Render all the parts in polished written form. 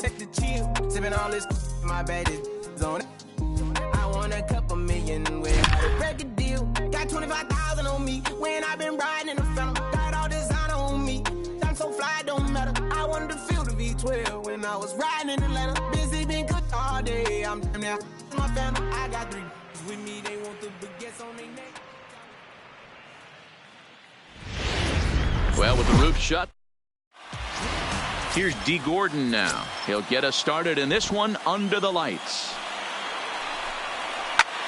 take the chill. Sipping all this, my bag is on it. I want a couple million without a record deal. Got 25,000 on me when I've been riding in the phantom. Got all designer on me. I'm so fly, don't matter. I wanted to feel the V12 when I was riding in Atlanta. Busy been good all day. I'm now my phantom. I got 3 with me. They want the baguettes on their neck. Well, with the roof shut. Here's D. Gordon now. He'll get us started in this one under the lights.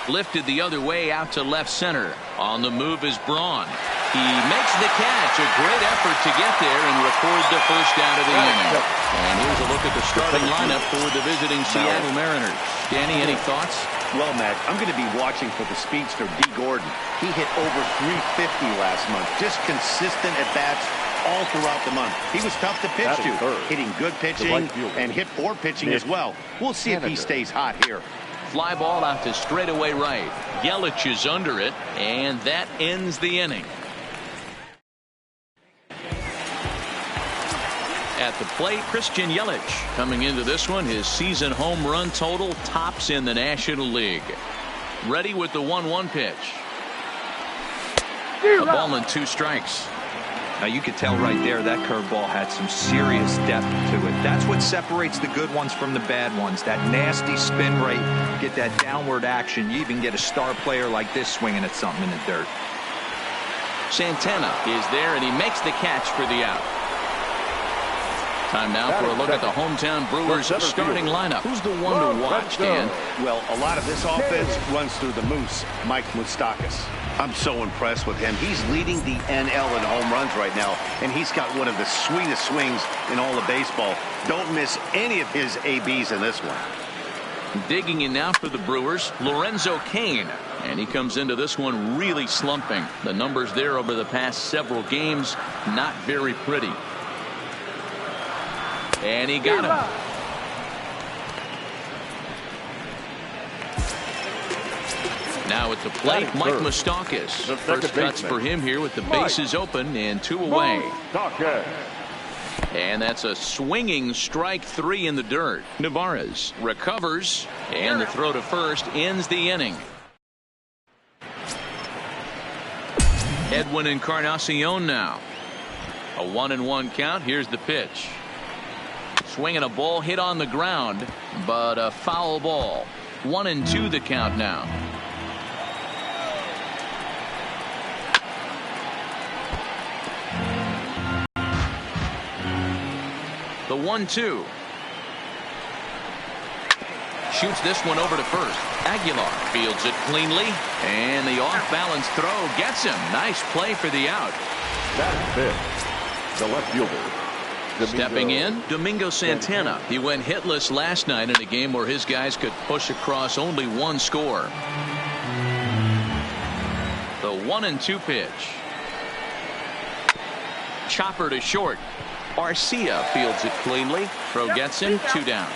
Lifted the other way out to left center. On the move is Braun. He makes the catch. A great effort to get there and record the first down of the inning. And here's a look at the starting lineup for the visiting Seattle Mariners. Danny, any thoughts? Well, Matt, I'm going to be watching for the speedster D. Gordon. He hit over 350 last month. Just consistent at-bats all throughout the month. He was tough to pitch to, hitting good pitching and hit poor pitching as well. We'll see if he stays hot here. Fly ball out to straightaway right. Yelich is under it, and that ends the inning. At the plate, Christian Yelich. Coming into this one, his season home run total tops in the National League. Ready with the 1-1 pitch. A ball and 2 strikes. Now you could tell right there that curveball had some serious depth to it. That's what separates the good ones from the bad ones. That nasty spin rate, get that downward action. You even get a star player like this swinging at something in the dirt. Santana is there, and he makes the catch for the out. Time now for a look at the hometown Brewers starting lineup. Who's the one to watch, Dan? Well, a lot of this offense runs through the Moose, Mike Moustakas. I'm so impressed with him. He's leading the NL in home runs right now, and he's got one of the sweetest swings in all of baseball. Don't miss any of his ABs in this one. Digging in now for the Brewers, Lorenzo Cain. And he comes into this one really slumping. The numbers there over the past several games, not very pretty. And he got him. Now at the plate, Mike Moustakas. First cuts for him here with the bases open and 2 away. And that's a swinging strike 3 in the dirt. Navarez recovers, and the throw to first ends the inning. Edwin Encarnacion now. A 1-1 count. Here's the pitch. Swinging a ball hit on the ground, but a foul ball. 1-2 the count now. The 1-2. Shoots this one over to first. Aguilar fields it cleanly, and the off-balance throw gets him. Nice play for the out. That's it. The left fielder. Stepping in, Domingo Santana. He went hitless last night in a game where his guys could push across only 1 score. The 1-2 pitch. Chopper to short. Arcia fields it cleanly. Throw gets him. 2 down.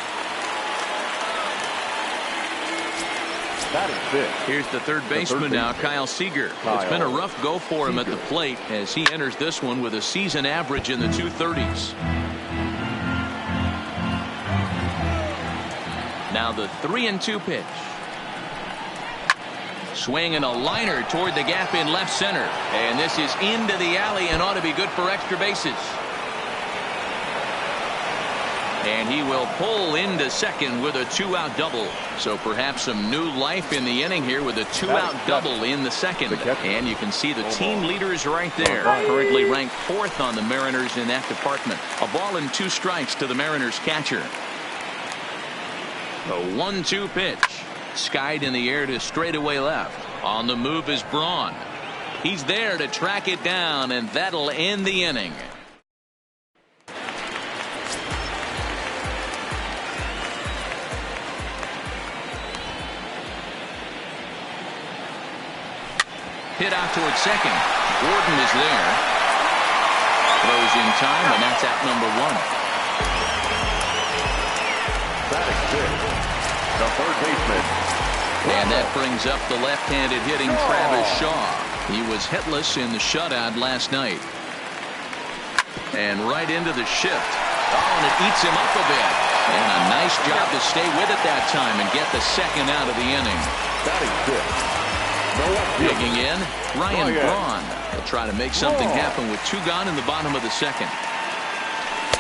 Here's the third baseman now, Kyle Seager. It's been a rough go for him at the plate as he enters this one with a season average in the 230s. Now the 3-2 pitch. Swing and a liner toward the gap in left center. And this is into the alley and ought to be good for extra bases. And he will pull into second with a 2-out double. So perhaps some new life in the inning here with a 2-out double in the second. And you can see the team leaders right there. Currently ranked 4th on the Mariners in that department. A ball and 2 strikes to the Mariners catcher. The 1-2 pitch. Skied in the air to straightaway left. On the move is Braun. He's there to track it down, and that'll end the inning. Hit out towards second. Gordon is there. Throws in time, and that's out number 1. That is good. The third baseman. And that brings up the left-handed hitting Travis Shaw. He was hitless in the shutout last night. And right into the shift. Oh, and it eats him up a bit. And a nice job to stay with it that time and get the second out of the inning. Batting fifth. Digging in, Ryan Braun. They'll try to make something happen with 2 gone in the bottom of the second.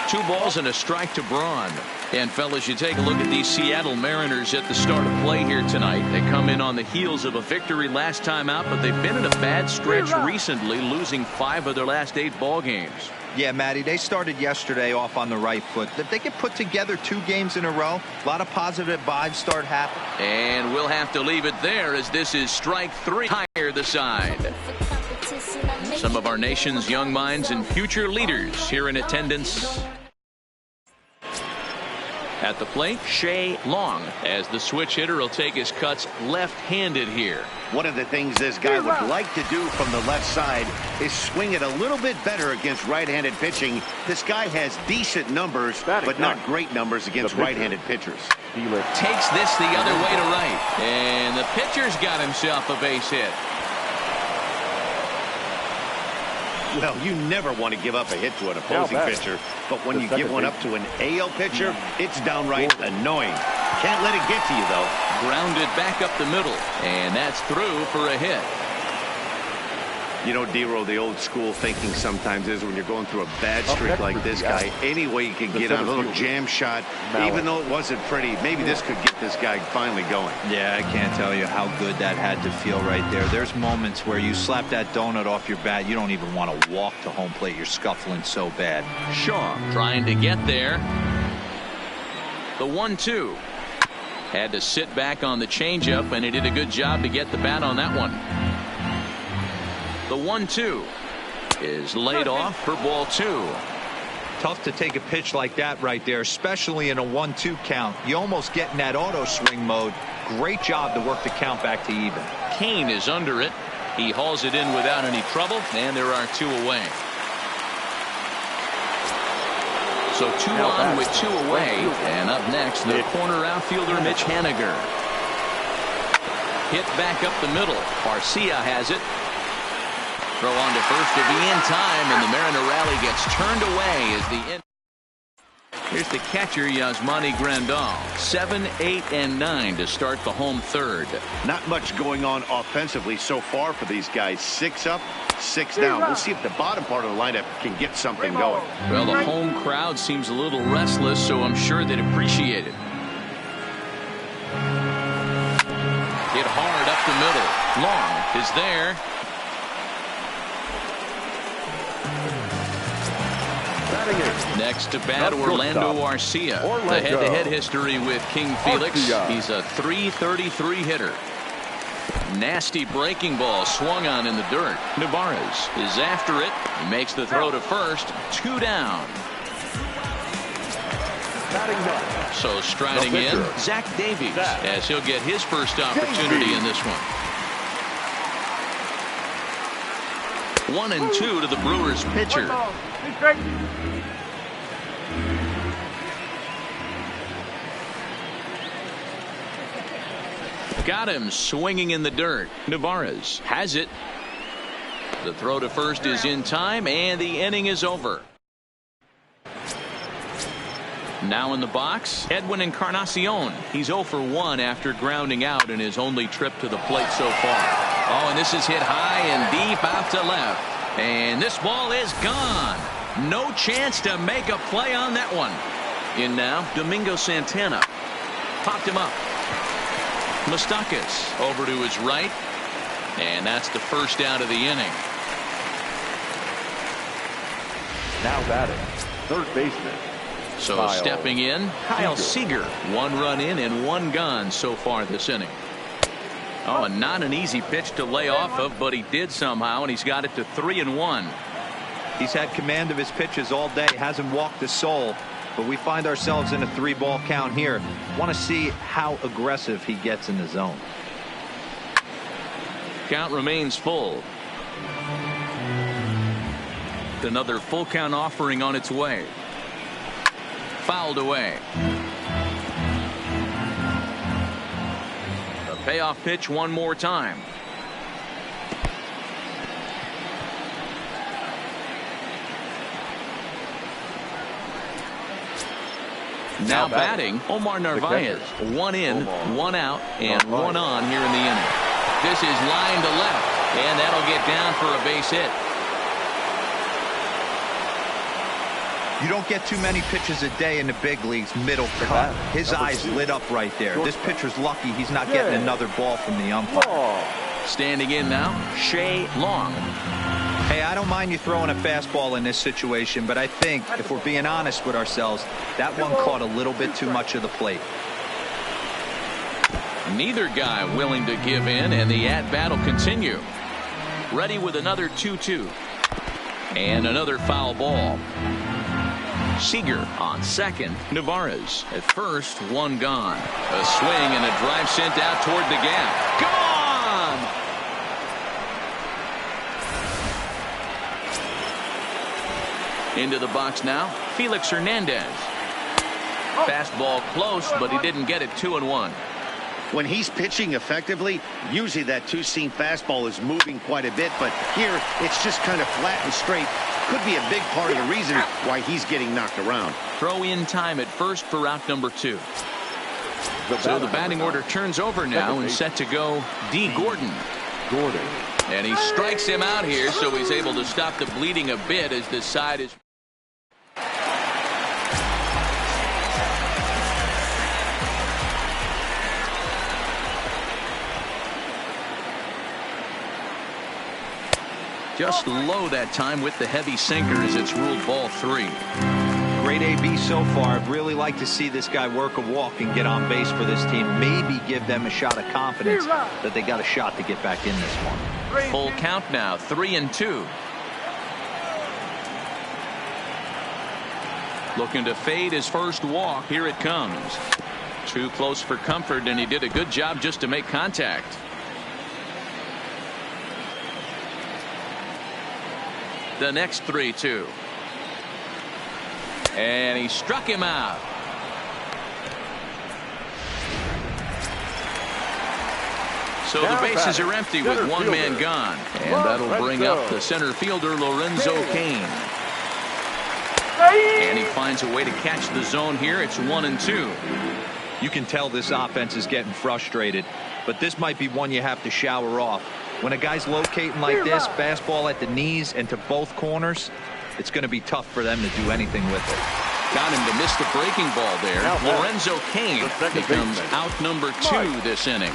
2 balls and a strike to Braun. And fellas, you take a look at these Seattle Mariners at the start of play here tonight. They come in on the heels of a victory last time out, but they've been in a bad stretch recently, losing 5 of their last 8 ball games. Yeah, Matty, they started yesterday off on the right foot. If they can put together 2 games in a row, a lot of positive vibes start happening. And we'll have to leave it there as this is strike 3. Higher the side. Some of our nation's young minds and future leaders here in attendance. At the plate, Shea Long, as the switch hitter will take his cuts left-handed here. One of the things this guy would like to do from the left side is swing it a little bit better against right-handed pitching. This guy has decent numbers, but not great numbers against right-handed pitchers. Takes this the other way to right. And the pitcher's got himself a base hit. Well, you never want to give up a hit to an opposing pitcher, but when you give one up to an AL pitcher, it's downright annoying. Can't let it get to you, though. Grounded back up the middle, and that's through for a hit. You know, D-Row, the old school thinking sometimes is when you're going through a bad streak like this guy, any way you can get on a little jam shot, even though it wasn't pretty, maybe this could get this guy finally going. Yeah, I can't tell you how good that had to feel right there. There's moments where you slap that donut off your bat, you don't even want to walk to home plate. You're scuffling so bad. Shaw trying to get there. The 1-2. Had to sit back on the changeup, and he did a good job to get the bat on that one. The 1-2 is laid off for ball 2. Tough to take a pitch like that right there, especially in a 1-2 count. You almost get in that auto swing mode. Great job to work the count back to even. Kane is under it. He hauls it in without any trouble, and there are 2 away. So 2 on with 2 away, and up next the corner outfielder Mitch Haniger. Hit back up the middle. Garcia has it. Throw on to first to be in time, and the Mariner rally gets turned away as the end. Here's the catcher, Yasmani Grandal. 7, 8, and 9 to start the home third. Not much going on offensively so far for these guys. 6 up, 6 down. We'll see if the bottom part of the lineup can get something going. Well, the home crowd seems a little restless, so I'm sure they'd appreciate it. Hit hard up the middle. Long is there. Next to bat, Orlando Arcia. The head-to-head history with King Felix. He's a .333 hitter. Nasty breaking ball swung on in the dirt. Navarez is after it. He makes the throw to first. 2 down. So striding in, Zach Davies, as he'll get his first opportunity in this one. 1-2 to the Brewers pitcher. Got him swinging in the dirt. Navarez has it. The throw to first is in time, and the inning is over. Now in the box, Edwin Encarnacion. He's 0 for 1 after grounding out in his only trip to the plate so far. Oh, and this is hit high and deep out to left. And this ball is gone. No chance to make a play on that one. In now, Domingo Santana. Popped him up. Moustakas over to his right. And that's the first out of the inning. Now batting, third baseman. So stepping in, Kyle Seager. 1 run in and 1 gone so far this inning. Oh, and not an easy pitch to lay off of, but he did somehow, and he's got it to 3-1. He's had command of his pitches all day, hasn't walked a soul, but we find ourselves in a 3-ball count here. Want to see how aggressive he gets in the zone. Count remains full. Another full count offering on its way. Fouled away. The payoff pitch one more time. Now batting, Omar Narvaez. One in, one out, and one on here in the inning. This is line to left, and that'll get down for a base hit. You don't get too many pitches a day in the big leagues middle cut. His eyes lit up right there. This pitcher's lucky he's not getting another ball from the umpire. Standing in now, Shea Long. Hey, I don't mind you throwing a fastball in this situation, but I think, if we're being honest with ourselves, that one caught a little bit too much of the plate. Neither guy willing to give in, and the at-bat will continue. Ready with another 2-2. And another foul ball. Seager on second. Navarez at first. One gone. A swing and a drive sent out toward the gap. Gone! Into the box now, Felix Hernandez. Fastball close, but he didn't get it. 2-1. When he's pitching effectively, usually that two-seam fastball is moving quite a bit, but here it's just kind of flat and straight. Could be a big part of the reason why he's getting knocked around. Throw in time at first for out number 2. So the batting order turns over now and set to go D. Gordon. And he strikes him out here, so he's able to stop the bleeding a bit as this side is. Just low that time with the heavy sinkers. It's ruled ball 3. Great AB so far. I'd really like to see this guy work a walk and get on base for this team. Maybe give them a shot of confidence that they got a shot to get back in this one. Full count now, 3-2. Looking to fade his first walk. Here it comes. Too close for comfort, and he did a good job just to make contact. The next 3-2. And he struck him out. So the bases are empty with one man gone. And that'll bring up the center fielder, Lorenzo Cain. And he finds a way to catch the zone here. It's 1-2. You can tell this offense is getting frustrated, but this might be one you have to shower off. When a guy's locating like this, fastball at the knees and to both corners, it's going to be tough for them to do anything with it. Got him to miss the breaking ball there. Lorenzo Cain becomes out number 2 this inning.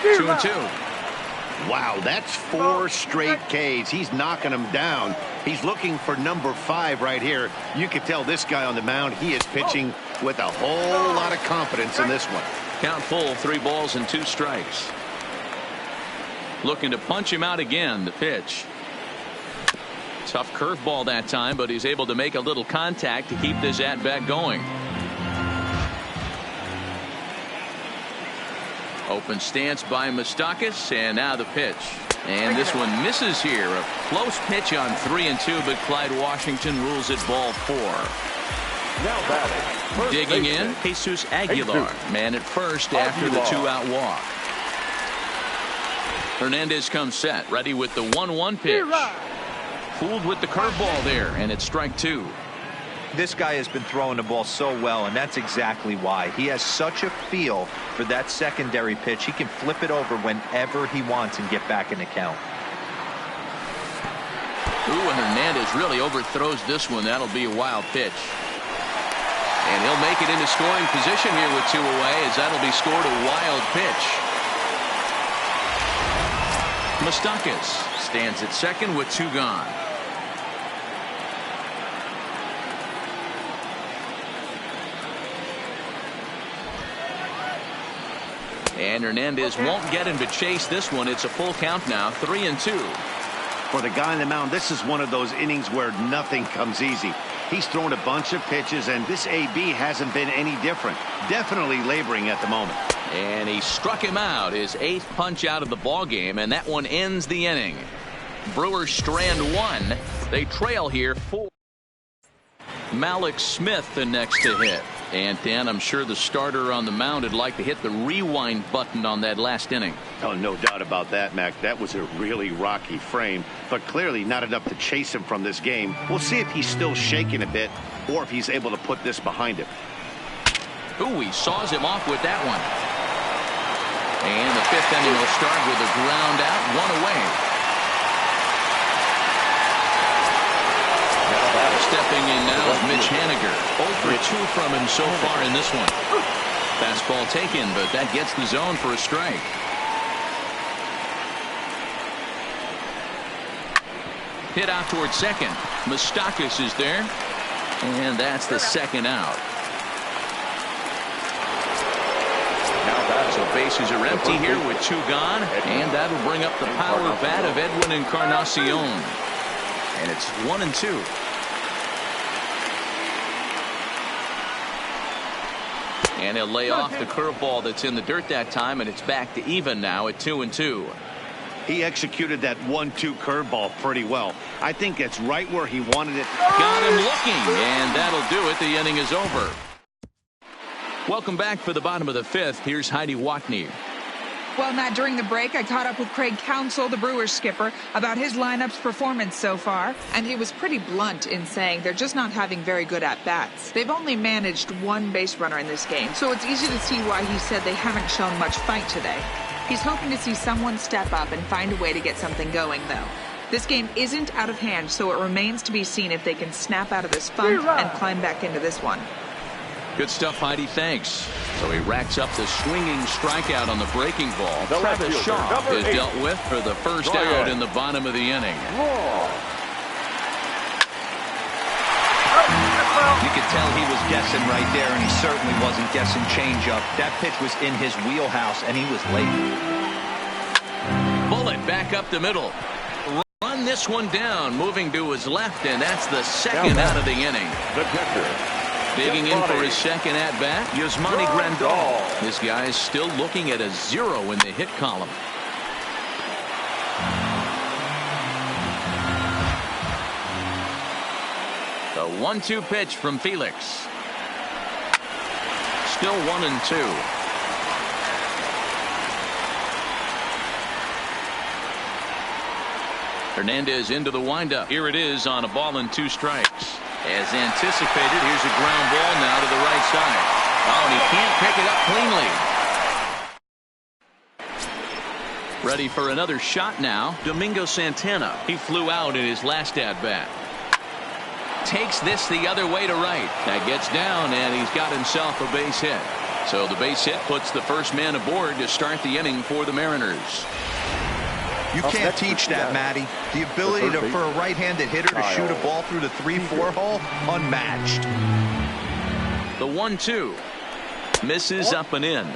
2-2. Wow, that's 4 straight Ks. He's knocking them down. He's looking for number 5 right here. You can tell this guy on the mound, he is pitching with a whole lot of confidence in this one. Count full, 3 balls and 2 strikes. Looking to punch him out again. The pitch. Tough curveball that time, but he's able to make a little contact to keep this at-bat going. Open stance by Moustakas, and now the pitch. And this one misses here. A close pitch on 3-2, but Clyde Washington rules it ball 4. Now batting. Digging in, Jesus Aguilar. Man at first after the 2-out walk. Hernandez comes set, ready with the 1-1 pitch. Fooled with the curveball there, and it's strike 2. This guy has been throwing the ball so well, and that's exactly why. He has such a feel for that secondary pitch. He can flip it over whenever he wants and get back in the count. Ooh, and Hernandez really overthrows this one. That'll be a wild pitch. And he'll make it into scoring position here with 2 away, as that'll be scored a wild pitch. Moustakas stands at second with 2 gone. And Hernandez won't get him to chase this one. It's a full count now, 3-2. For the guy on the mound, this is one of those innings where nothing comes easy. He's thrown a bunch of pitches, and this AB hasn't been any different. Definitely laboring at the moment. And he struck him out, his 8th punch out of the ball game, and that one ends the inning. Brewers strand 1. They trail here 4. Malik Smith the next to hit. And Dan, I'm sure the starter on the mound would like to hit the rewind button on that last inning. Oh, no doubt about that, Mac. That was a really rocky frame, but clearly not enough to chase him from this game. We'll see if he's still shaking a bit or if he's able to put this behind him. Ooh, he saws him off with that one. And the fifth inning will start with a ground out, one away. Stepping in now is Mitch Haniger. 0 for 2 from him so far in this one. Fastball taken, but that gets the zone for a strike. Hit out towards second. Moustakas is there. And that's the second out. So bases are empty here with 2 gone. And that'll bring up the power bat of Edwin Encarnacion. And it's 1-2. And he'll lay off the curveball that's in the dirt that time, and it's back to even now at 2-2. He executed that 1-2 curveball pretty well. I think that's right where he wanted it. Got him looking, and that'll do it. The inning is over. Welcome back for the bottom of the 5th. Here's Heidi Watney. Well, Matt, during the break, I caught up with Craig Counsell, the Brewers skipper, about his lineup's performance so far, and he was pretty blunt in saying they're just not having very good at-bats. They've only managed 1 base runner in this game, so it's easy to see why he said they haven't shown much fight today. He's hoping to see someone step up and find a way to get something going, though. This game isn't out of hand, so it remains to be seen if they can snap out of this funk and climb back into this one. Good stuff, Heidi. Thanks. So he racks up the swinging strikeout on the breaking ball. Travis Shaw is dealt with for the first out in the bottom of the inning. You could tell he was guessing right there, and he certainly wasn't guessing changeup. That pitch was in his wheelhouse, and he was late. Bullet back up the middle. Run this one down, moving to his left, and that's the second out of the inning. The pitcher. Digging in for his second at-bat, Yasmani Grandal. This guy is still looking at a 0 in the hit column. The 1-2 pitch from Felix. Still 1-2. Hernandez into the windup. Here it is on a ball and 2 strikes. As anticipated, here's a ground ball now to the right side. Oh, and he can't pick it up cleanly. Ready for another shot now. Domingo Santana. He flew out in his last at-bat. Takes this the other way to right. That gets down, and he's got himself a base hit. So the base hit puts the first man aboard to start the inning for the Mariners. You can't teach that, Matty. The ability for a right-handed hitter to shoot a ball through the 3-4 hole, unmatched. The 1-2. Misses up and in.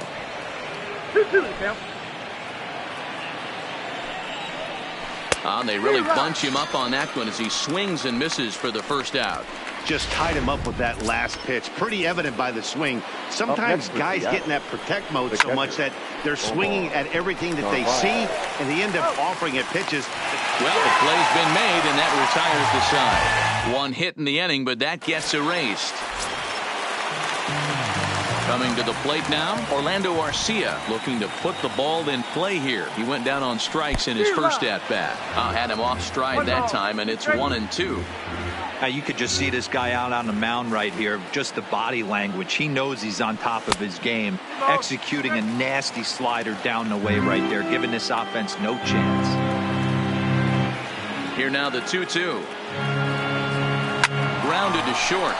They really bunch him up on that one as he swings and misses for the first out. Just tied him up with that last pitch. Pretty evident by the swing. Sometimes guys get in that protect mode so much that they're swinging at everything that they see, and they end up offering it pitches. Well, the play's been made, and that retires the side. 1 hit in the inning, but that gets erased. Coming to the plate now, Orlando Arcia looking to put the ball in play here. He went down on strikes in his first at-bat. Had him off stride that time, and it's 1-2. Now you could just see this guy out on the mound right here. Just the body language. He knows he's on top of his game. Executing a nasty slider down the way right there, giving this offense no chance. Here now the 2-2. Grounded to short.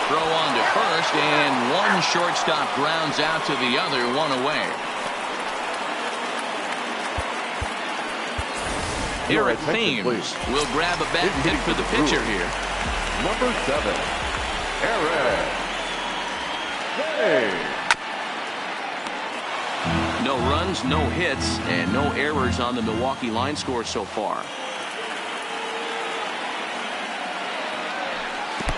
Throw on to first, and one shortstop grounds out to the other, 1 away. Here at Thames, we'll grab a bat and hit for the pitcher here. Number 7, Aaron. Hey. No runs, no hits, and no errors on the Milwaukee line score so far.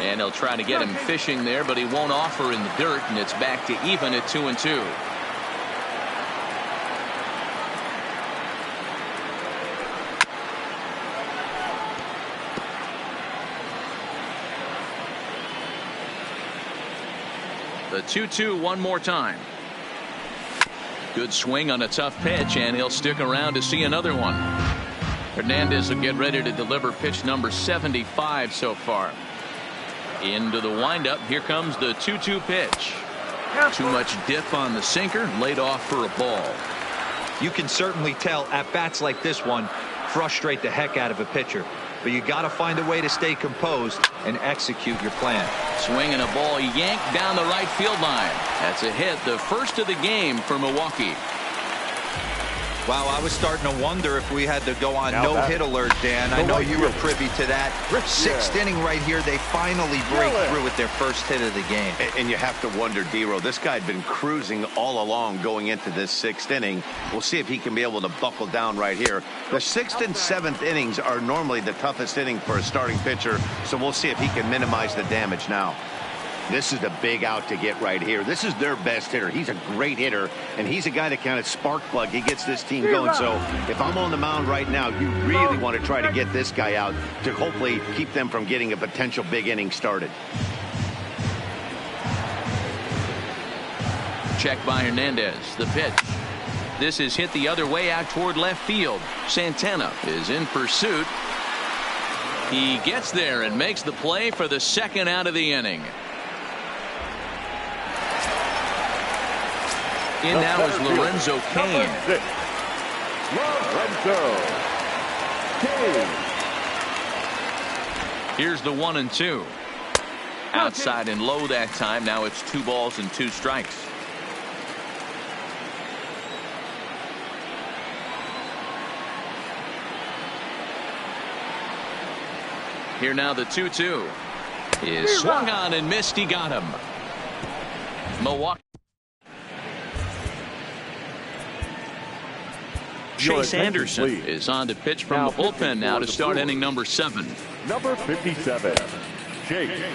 And he'll try to get him fishing there, but he won't offer in the dirt, and it's back to even at 2-2. The 2-2 one more time. Good swing on a tough pitch, and he'll stick around to see another one. Hernandez will get ready to deliver pitch number 75 so far. Into the windup. Here comes the 2-2 pitch. Too much dip on the sinker, laid off for a ball. You can certainly tell at bats like this one frustrate the heck out of a pitcher, but you got to find a way to stay composed and execute your plan. Swing and a ball yanked down the right field line. That's a hit, the first of the game for Milwaukee. Wow, I was starting to wonder if we had to go on no-hit alert, Dan. I know you were privy to that. Sixth inning right here, they finally break through with their first hit of the game. And you have to wonder, Dero, this guy had been cruising all along going into this sixth inning. We'll see if he can be able to buckle down right here. The sixth and seventh innings are normally the toughest inning for a starting pitcher, so we'll see if he can minimize the damage now. This is the big out to get right here. This is their best hitter. He's a great hitter, and he's a guy that kind of spark plug. He gets this team going. So if I'm on the mound right now, you really want to try to get this guy out to hopefully keep them from getting a potential big inning started. Check by Hernandez. The pitch. This is hit the other way out toward left field. Santana is in pursuit. He gets there and makes the play for the second out of the inning. In now is Lorenzo Cain. Lorenzo Cain. Here's the 1-2. Outside and low that time. Now it's 2 balls and 2 strikes. Here now the 2-2 is swung on and missed. He got him. Milwaukee. Chase Anderson is on to pitch from the bullpen now to start inning number 7. Number 57, Chase Anderson.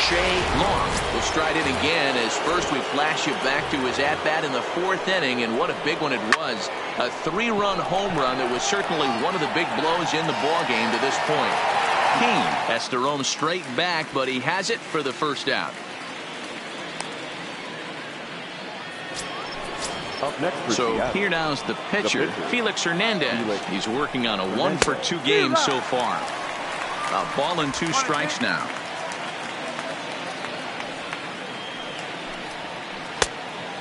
Shea Long will stride in again as first we flash you back to his at-bat in the 4th inning, and what a big one it was. A 3-run home run that was certainly one of the big blows in the ballgame to this point. Cain has to roam straight back, but he has it for the first out. Up next for so Seattle. here now is the pitcher, Felix Hernandez. He's working on a 1-for-2 game so far. A ball and 2 strikes now.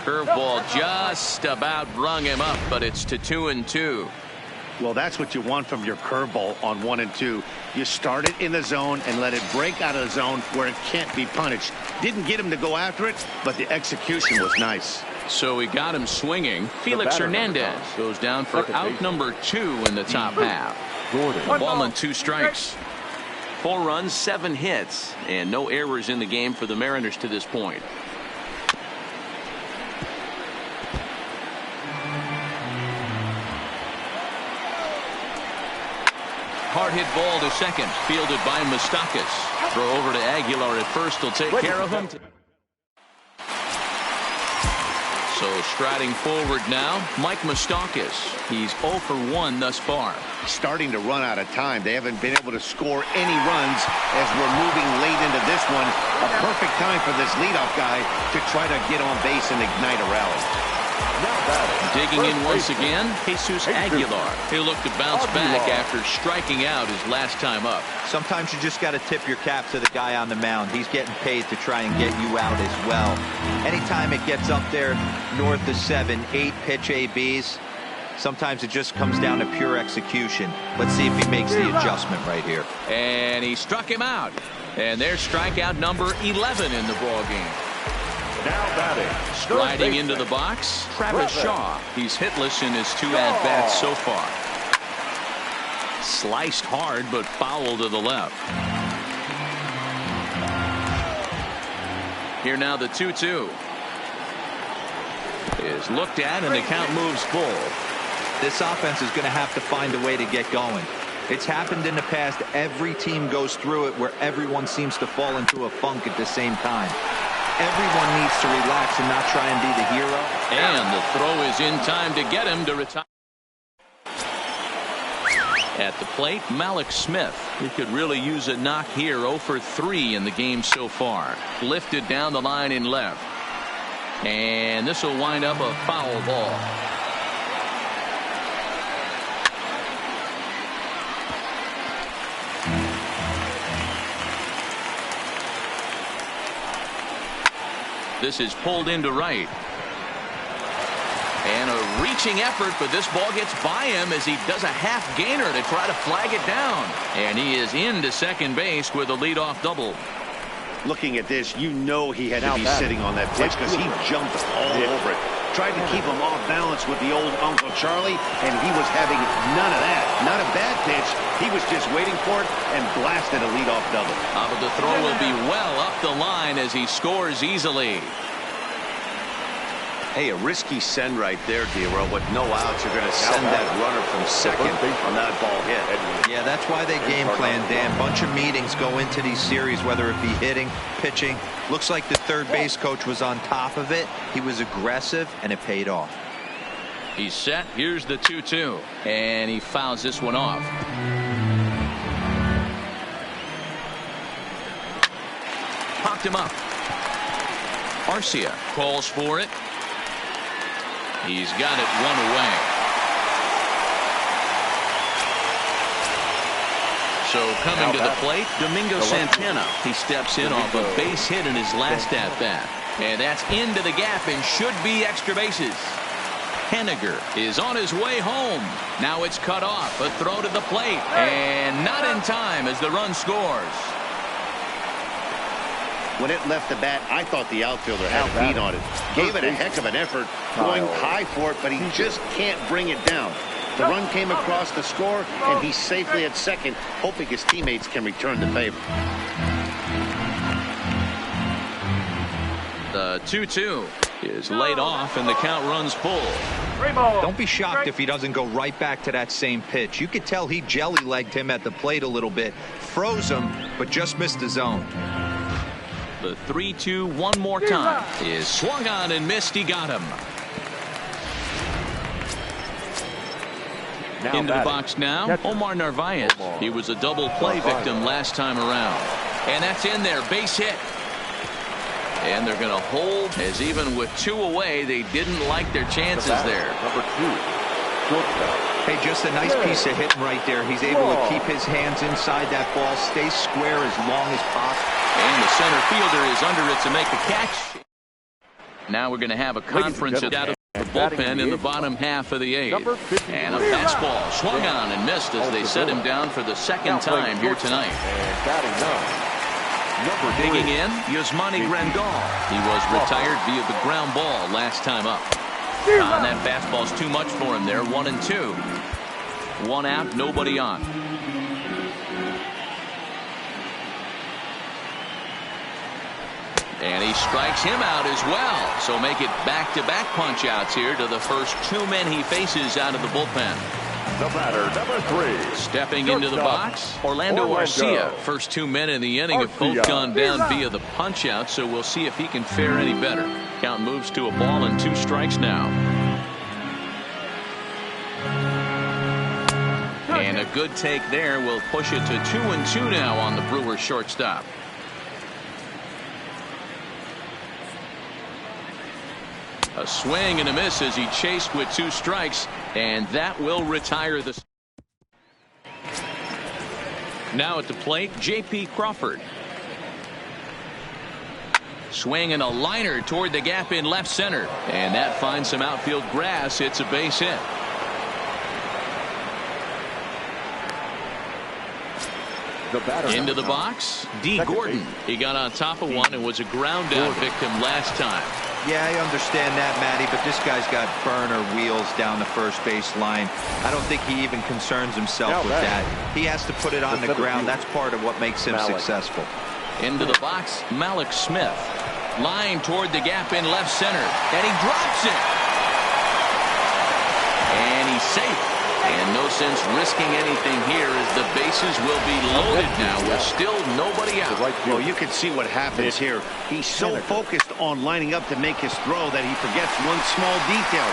Curveball just about brung him up, but it's to 2-2. Well, that's what you want from your curveball on 1 and 2. You start it in the zone and let it break out of the zone where it can't be punished. Didn't get him to go after it, but the execution was nice. So we got him swinging. Felix Hernandez goes down for out number 2 in the top half. A ball and 2 strikes. 4 runs, 7 hits, and no errors in the game for the Mariners to this point. Hard hit ball to second, fielded by Moustakas. Throw over to Aguilar at first, will take care of him. So striding forward now, Mike Moustakas. He's 0 for 1 thus far. Starting to run out of time. They haven't been able to score any runs as we're moving late into this one. A perfect time for this leadoff guy to try to get on base and ignite a rally. Digging in once again, Jesus Aguilar. He'll look to bounce back after striking out his last time up. Sometimes you just got to tip your cap to the guy on the mound. He's getting paid to try and get you out as well. Anytime it gets up there north of 7, 8 pitch ABs, sometimes it just comes down to pure execution. Let's see if he makes the adjustment right here. And he struck him out. And there's strikeout number 11 in the ballgame. Now batting. Striding into the box, Travis Shaw. He's hitless in his 2 at-bats so far. Sliced hard, but foul to the left. Here now the 2-2 is looked at, and the count moves full. This offense is going to have to find a way to get going. It's happened in the past. Every team goes through it where everyone seems to fall into a funk at the same time. Everyone needs to relax and not try and be the hero. And the throw is in time to get him to retire. At the plate, Malik Smith. He could really use a knock here. 0 for 3 in the game so far. Lifted down the line in left. And this will wind up a foul ball. This is pulled into right. And a reaching effort, but this ball gets by him as he does a half gainer to try to flag it down. And he is into second base with a leadoff double. Looking at this, you know he had to be sitting on that pitch because he jumped all over it. Tried to keep him off balance with the old Uncle Charlie, and he was having none of that. Not a bad pitch. He was just waiting for it and blasted a leadoff double. But the throw will be well up the line as he scores easily. Hey, a risky send right there, D-Row. With no outs, you're going to send that runner from second on that ball hit. Yeah, that's why they game plan, Dan. Bunch of meetings go into these series, whether it be hitting, pitching. Looks like the third base coach was on top of it. He was aggressive, and it paid off. He's set. Here's the 2-2. And he fouls this one off. Popped him up. Arcia calls for it. He's got it one away. So coming to the plate, Domingo Santana. He steps in off a base hit in his last at-bat. And that's into the gap and should be extra bases. Henniger is on his way home. Now it's cut off. A throw to the plate. And not in time as the run scores. When it left the bat, I thought the outfielder had a beat on it. Gave it a heck of an effort, going high for it, but he just can't bring it down. The run came across the score, and he's safely at second, hoping his teammates can return the favor. The 2-2 is laid off, and the count runs full. Don't be shocked if he doesn't go right back to that same pitch. You could tell he jelly-legged him at the plate a little bit. Froze him, but just missed the zone. The 3-2 one more time is swung on and missed. He got him. Into the box now, Omar Narvaez. He was a double play victim last time around. And that's in there, base hit. And they're going to hold, as even with 2 away, they didn't like their chances there. Number 2. Hey, just a nice piece of hitting right there. He's able to keep his hands inside that ball, stay square as long as possible. And the center fielder is under it to make the catch. Now we're going to have a conference out of the bullpen in the bottom half of the 8th. And a fastball swung on and missed as they set him down for the second time here tonight. Digging in, Yasmani Grandal. He was retired via the ground ball last time up. That fastball's too much for him there. 1-2. 1 out, nobody on. And he strikes him out as well. So make it back-to-back punch-outs here to the first 2 men he faces out of the bullpen. The batter, number 3. Stepping into the box, Orlando Arcia. First 2 men in the inning have both gone down via the punch-out, so we'll see if he can fare any better. Count moves to a ball and 2 strikes now. And a good take there will push it to 2-2 now on the Brewers shortstop. A swing and a miss as he chased with 2 strikes, and that will retire the. Now at the plate, J.P. Crawford. Swing and a liner toward the gap in left center, and that finds some outfield grass. It's a base hit. Into the box, D. Gordon. He got on top of one and was a ground out victim last time. Yeah, I understand that, Matty, but this guy's got burner wheels down the first base line. I don't think he even concerns himself with that. He has to put it on the ground. That's part of what makes him successful. Into the box, Malik Smith. Line toward the gap in left center, and he drops it. And he's safe. And no sense risking anything here as the bases will be loaded now with still nobody out. Well, you can see what happens here. He's so focused on lining up to make his throw that he forgets one small detail.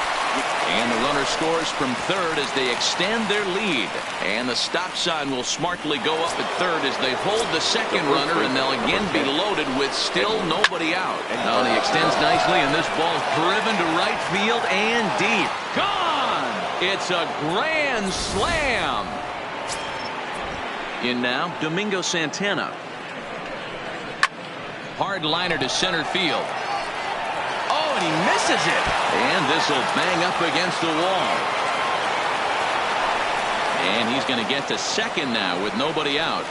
And the runner scores from third as they extend their lead. And the stop sign will smartly go up at third as they hold the second runner, and they'll again be loaded with still nobody out. Now he extends nicely, and this ball's driven to right field and deep. Gone! It's a grand slam. In now, Domingo Santana. Hard liner to center field. Oh, and he misses it. And this will bang up against the wall. And he's going to get to second now with nobody out.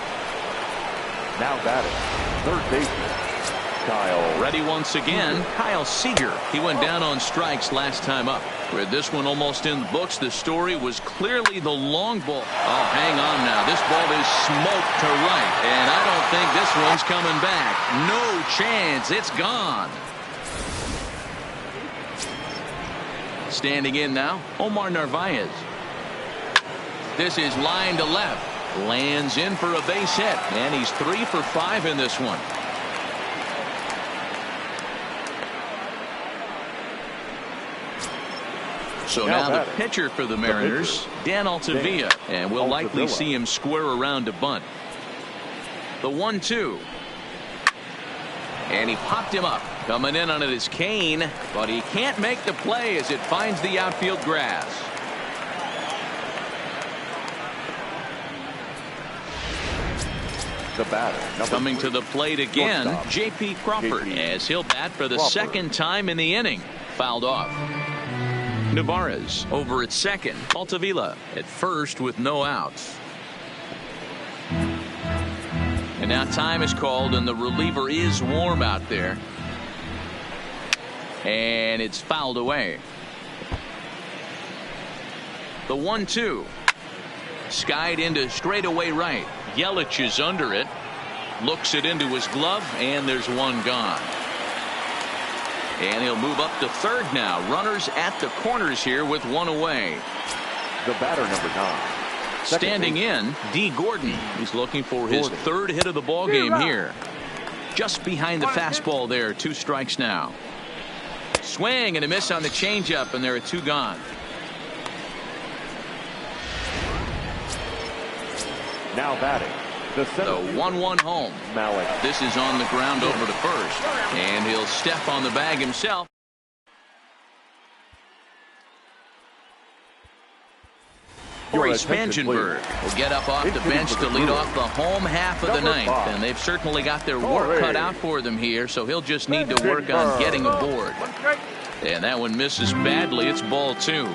Now batting, third baseman, Kyle. Ready once again, Kyle Seager. He went down on strikes last time up. With this one almost in the books, the story was clearly the long ball. Oh, hang on now. This ball is smoked to right. And I don't think this one's coming back. No chance. It's gone. Standing in now, Omar Narvaez. This is line to left. Lands in for a base hit. And he's 3 for 5 in this one. So now the pitcher for the Mariners, Dan Altavilla. And we'll likely see him square around to bunt. The 1-2. And he popped him up. Coming in on it is Kane, but he can't make the play as it finds the outfield grass. The batter, coming to the plate again, J.P. Crawford, as he'll bat for the second time in the inning. Fouled off. Navarez over at second. Altavilla at first with no outs. And now time is called, and the reliever is warm out there. And it's fouled away. The 1-2. Skied into straightaway right. Yelich is under it. Looks it into his glove, and there's one gone. And he'll move up to third now. Runners at the corners here with one away. The batter, number 9. Standing in, D. Gordon. He's looking for his third hit of the ball game here. Just behind the fastball there. 2 strikes now. Swing and a miss on the changeup, and there are 2 gone. Now batting, the 1-1 home. Malik. This is on the ground over to first, and he'll step on the bag himself. Corey Spangenberg will get up off the bench to lead off the home half of the ninth, and they've certainly got their work cut out for them here, so he'll just need to work on getting aboard. And that one misses badly. It's ball 2.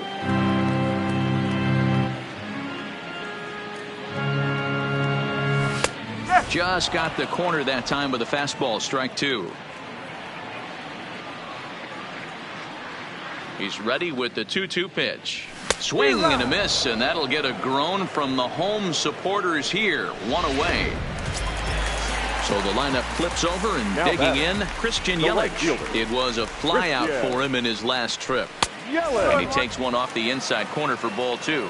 Just got the corner that time with a fastball. Strike 2. He's ready with the 2-2 pitch. Swing and a miss, and that'll get a groan from the home supporters here. 1 away. So the lineup flips over, and now digging in, Christian Yelich. It was a fly out for him in his last trip. And he takes one off the inside corner for ball 2.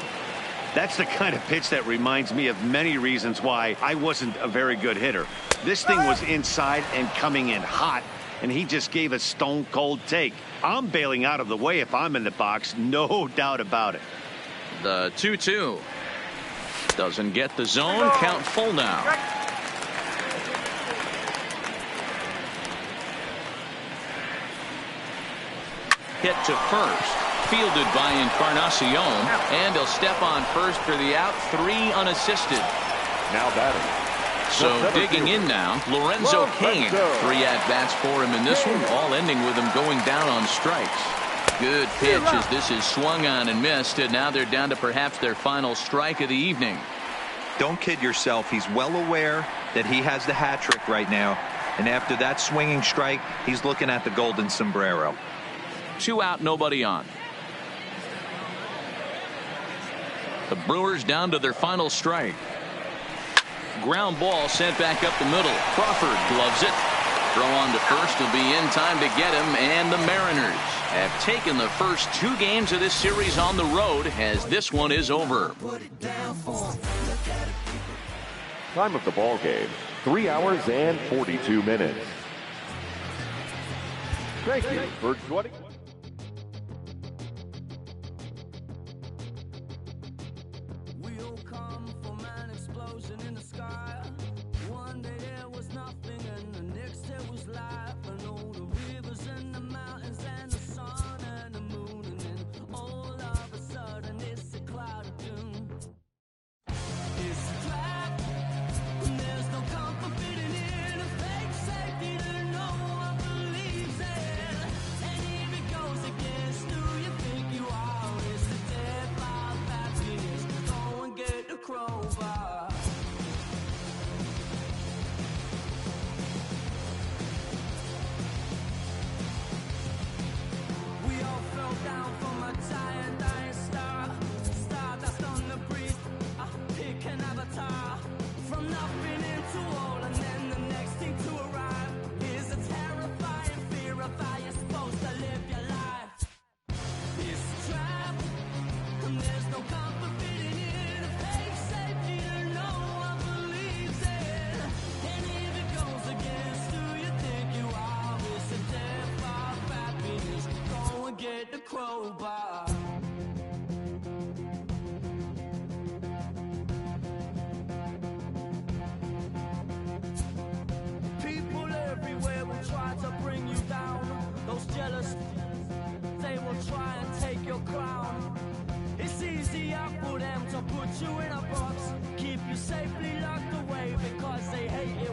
That's the kind of pitch that reminds me of many reasons why I wasn't a very good hitter. This thing was inside and coming in hot, and he just gave a stone cold take. I'm bailing out of the way if I'm in the box, no doubt about it. The 2-2 doesn't get the zone. Count full now. Hit to first. Fielded by Encarnacion, and he'll step on first for the out. 3 unassisted. Now batting. So digging in now, Lorenzo Cain. 3 at-bats for him in this one, all ending with him going down on strikes. Good pitch as this is swung on and missed, and now they're down to perhaps their final strike of the evening. Don't kid yourself. He's well aware that he has the hat trick right now, and after that swinging strike, he's looking at the golden sombrero. 2 out, nobody on. The Brewers down to their final strike. Ground ball sent back up the middle. Crawford gloves it. Throw on to first will be in time to get him, and the Mariners have taken the first 2 games of this series on the road as this one is over. Time of the ball game, 3 hours and 42 minutes. Thank you for joining. We'll come from an explosion in the sky. One day there was nothing and the next there was life. And all the rivers and the mountains and the sun and the moon. And then all of a sudden it's a cloud of doom. It's a trap. There's no comfort fitting in a fake safety that no one believes in. And if it goes against who you think you are, it's the death of happiness. Go and get the crowbar. We all fell down from a giant dying star. Stardust on the breeze, pick an avatar. From nothing into all, and then the next thing to arrive is a terrifying fear of how you're supposed to live your life. It's a trap, and there's no comfort fitting in a fake safety that no one believes in. And if it goes against who you think you are, it's the death of happiness. Go and get the crowbar. People everywhere will try to bring you down. Those jealous, they will try and take your crown. It's easier for them to put you in a box, keep you safely locked away because they hate you